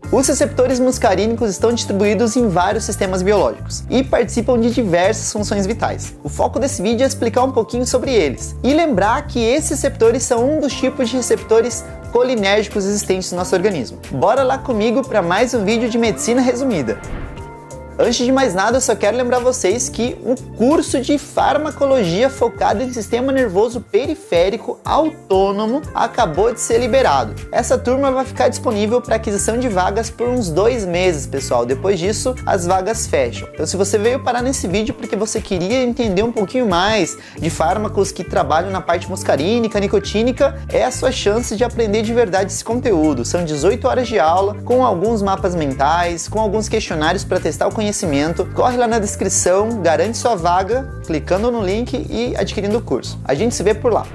Os receptores muscarínicos estão distribuídos em vários sistemas biológicos e participam de diversas funções vitais. O foco desse vídeo é explicar um pouquinho sobre eles e lembrar que esses receptores são um dos tipos de receptores colinérgicos existentes no nosso organismo. Bora lá comigo para mais um vídeo de medicina resumida. Antes de mais nada, eu só quero lembrar vocês que um curso de farmacologia focado em sistema nervoso periférico autônomo acabou de ser liberado. Essa turma vai ficar disponível para aquisição de vagas por uns 2 meses, pessoal. Depois disso, as vagas fecham. Então, se você veio parar nesse vídeo porque você queria entender um pouquinho mais de fármacos que trabalham na parte muscarínica, nicotínica, é a sua chance de aprender de verdade esse conteúdo. São 18 horas de aula, com alguns mapas mentais, com alguns questionários para testar o conhecimento. Corre lá na descrição, garante sua vaga, clicando no link e adquirindo o curso. A gente se vê por lá.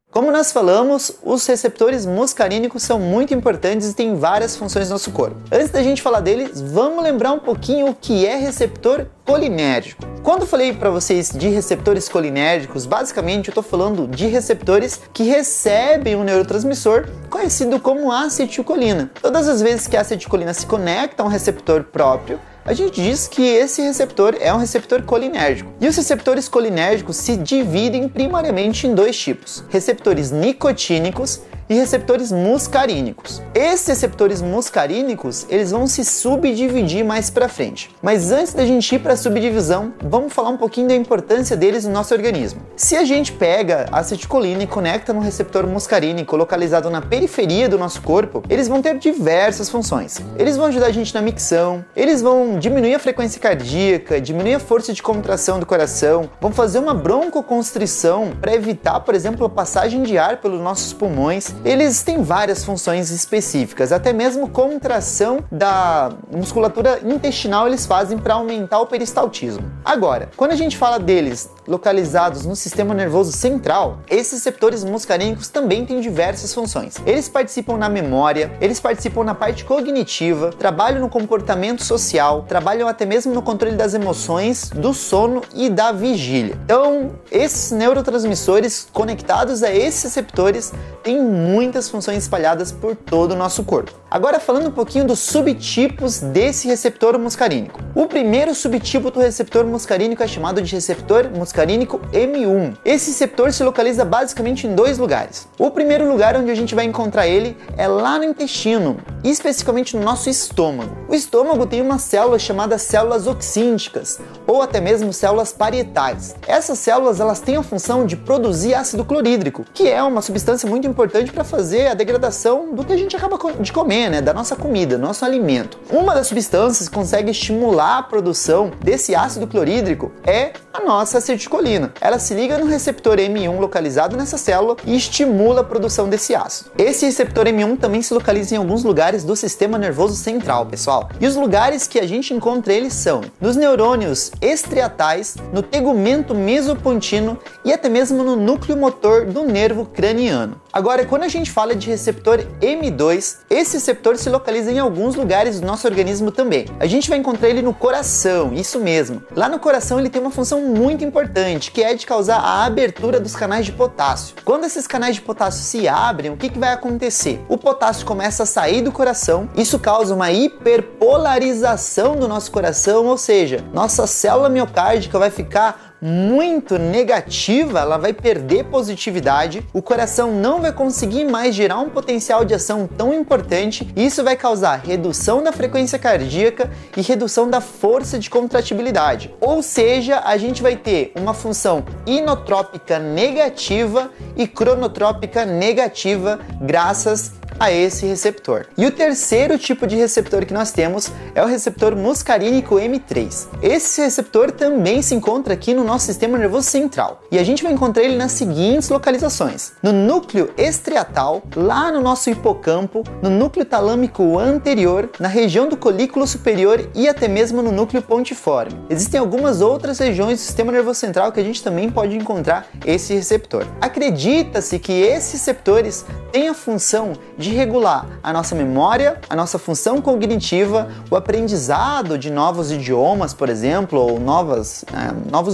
Como nós falamos, os receptores muscarínicos são muito importantes e têm várias funções no nosso corpo. Antes da gente falar deles, vamos lembrar um pouquinho o que é receptor colinérgico. Quando eu falei para vocês de receptores colinérgicos, basicamente eu estou falando de receptores que recebem um neurotransmissor conhecido como acetilcolina. Todas as vezes que a acetilcolina se conecta a um receptor próprio, a gente diz que esse receptor é um receptor colinérgico. E os receptores colinérgicos se dividem primariamente em 2 tipos: receptores nicotínicos e receptores muscarínicos. Esses receptores muscarínicos, eles vão se subdividir mais para frente. Mas antes da gente ir para a subdivisão, vamos falar um pouquinho da importância deles no nosso organismo. Se a gente pega a acetilcolina e conecta no receptor muscarínico localizado na periferia do nosso corpo, eles vão ter diversas funções. Eles vão ajudar a gente na micção, eles vão diminuir a frequência cardíaca, diminuir a força de contração do coração, vão fazer uma broncoconstrição para evitar, por exemplo, a passagem de ar pelos nossos pulmões. Eles têm várias funções específicas, até mesmo contração da musculatura intestinal eles fazem para aumentar o peristaltismo. Agora, quando a gente fala deles localizados no sistema nervoso central, esses receptores muscarínicos também têm diversas funções. Eles participam na memória, eles participam na parte cognitiva, trabalham no comportamento social, trabalham até mesmo no controle das emoções, do sono e da vigília. Então, esses neurotransmissores conectados a esses receptores têm muitas funções espalhadas por todo o nosso corpo. Agora, falando um pouquinho dos subtipos desse receptor muscarínico. O primeiro subtipo do receptor muscarínico é chamado de receptor muscarínico M1. Esse receptor se localiza basicamente em 2 lugares. O primeiro lugar onde a gente vai encontrar ele é lá no intestino, e especificamente no nosso estômago. O estômago tem uma célula chamada células oxínticas, ou até mesmo células parietais. Essas células elas têm a função de produzir ácido clorídrico, que é uma substância muito importante para fazer a degradação do que a gente acaba de comer, né? Da nossa comida, do nosso alimento. Uma das substâncias que consegue estimular a produção desse ácido clorídrico é a nossa acetilcolina. Ela se liga no receptor M1 localizado nessa célula e estimula a produção desse ácido. Esse receptor M1 também se localiza em alguns lugares do sistema nervoso central, pessoal. E os lugares que a gente encontra eles são nos neurônios estriatais, no tegumento mesopontino e até mesmo no núcleo motor do nervo craniano. Agora, quando a gente fala de receptor M2, esse receptor se localiza em alguns lugares do nosso organismo também. A gente vai encontrar ele no coração, isso mesmo. Lá no coração ele tem uma função muito importante, que é de causar a abertura dos canais de potássio. Quando esses canais de potássio se abrem, o que vai acontecer? O potássio começa a sair do coração, isso causa uma hiperpolarização do nosso coração, ou seja, nossa célula miocárdica vai ficar muito negativa, ela vai perder positividade, o coração não vai conseguir mais gerar um potencial de ação tão importante, e isso vai causar redução da frequência cardíaca e redução da força de contratibilidade. Ou seja, a gente vai ter uma função inotrópica negativa e cronotrópica negativa graças a esse receptor. E o terceiro tipo de receptor que nós temos é o receptor muscarínico M3. Esse receptor também se encontra aqui no nosso sistema nervoso central, e a gente vai encontrar ele nas seguintes localizações: no núcleo estriatal, lá no nosso hipocampo, no núcleo talâmico anterior, na região do colículo superior e até mesmo no núcleo pontiforme. Existem algumas outras regiões do sistema nervoso central que a gente também pode encontrar esse receptor. Acredita-se que esses receptores têm a função de de regular a nossa memória, a nossa função cognitiva, o aprendizado de novos idiomas, por exemplo, ou novos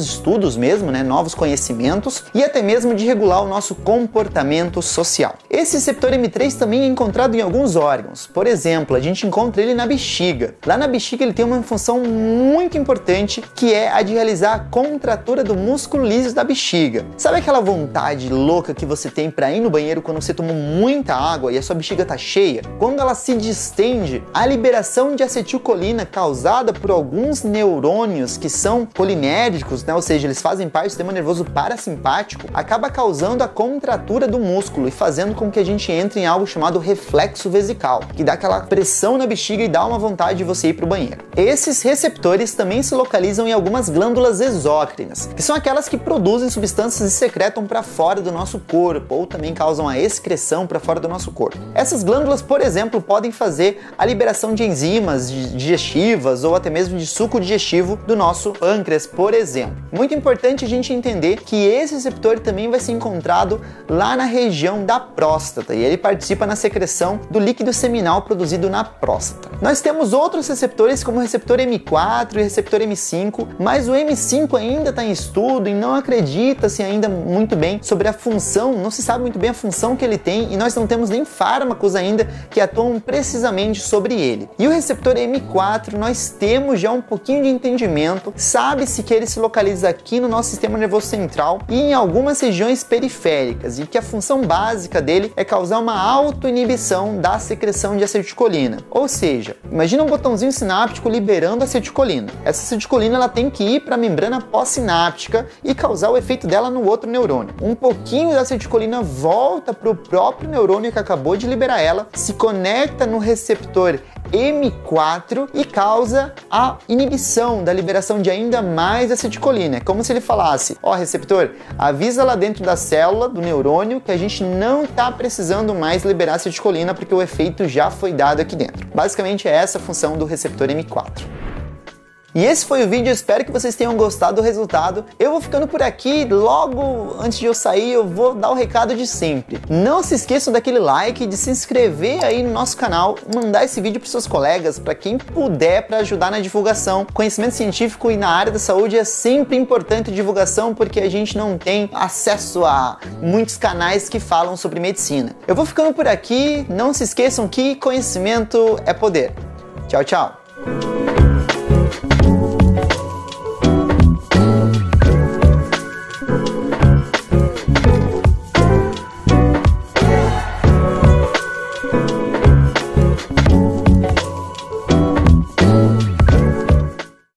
estudos mesmo, novos conhecimentos, e até mesmo de regular o nosso comportamento social. Esse receptor M3 também é encontrado em alguns órgãos. Por exemplo, a gente encontra ele na bexiga. Lá na bexiga ele tem uma função muito importante, que é a de realizar a contratura do músculo liso da bexiga. Sabe aquela vontade louca que você tem para ir no banheiro quando você tomou muita água e a sua bexiga tá cheia? Quando ela se distende, a liberação de acetilcolina causada por alguns neurônios que são colinérgicos, ou seja, eles fazem parte do sistema nervoso parasimpático, acaba causando a contratura do músculo e fazendo com que a gente entre em algo chamado reflexo vesical, que dá aquela pressão na bexiga e dá uma vontade de você ir para o banheiro. Esses receptores também se localizam em algumas glândulas exócrinas, que são aquelas que produzem substâncias e secretam para fora do nosso corpo, ou também causam a excreção para fora do nosso corpo. Essas glândulas, por exemplo, podem fazer a liberação de enzimas digestivas ou até mesmo de suco digestivo do nosso pâncreas, por exemplo. Muito importante a gente entender que esse receptor também vai ser encontrado lá na região da próstata, e ele participa na secreção do líquido seminal produzido na próstata. Nós temos outros receptores como o receptor M4 e o receptor M5, mas o M5 ainda está em estudo e não acredita-se ainda muito bem sobre a função, não se sabe muito bem a função que ele tem, e nós não temos nem fármacos ainda que atuam precisamente sobre ele. E o receptor M4 nós temos já um pouquinho de entendimento, sabe-se que ele se localiza aqui no nosso sistema nervoso central e em algumas regiões periféricas, e que a função básica dele é causar uma autoinibição da secreção de acetilcolina. Ou seja, imagina um botãozinho sináptico liberando acetilcolina. Essa acetilcolina ela tem que ir para a membrana pós-sináptica e causar o efeito dela no outro neurônio. Um pouquinho da acetilcolina volta para o próprio neurônio que acabou de liberar ela, se conecta no receptor M4 e causa a inibição da liberação de ainda mais acetilcolina. É como se ele falasse: ó, receptor, avisa lá dentro da célula, do neurônio, que a gente não está precisando mais liberar acetilcolina porque o efeito já foi dado aqui dentro. Basicamente é essa a função do receptor M4. E esse foi o vídeo, eu espero que vocês tenham gostado do resultado. Eu vou ficando por aqui, logo antes de eu sair eu vou dar o recado de sempre. Não se esqueçam daquele like, de se inscrever aí no nosso canal, mandar esse vídeo para seus colegas, para quem puder, para ajudar na divulgação. Conhecimento científico e na área da saúde é sempre importante divulgação, porque a gente não tem acesso a muitos canais que falam sobre medicina. Eu vou ficando por aqui, não se esqueçam que conhecimento é poder. Tchau, tchau!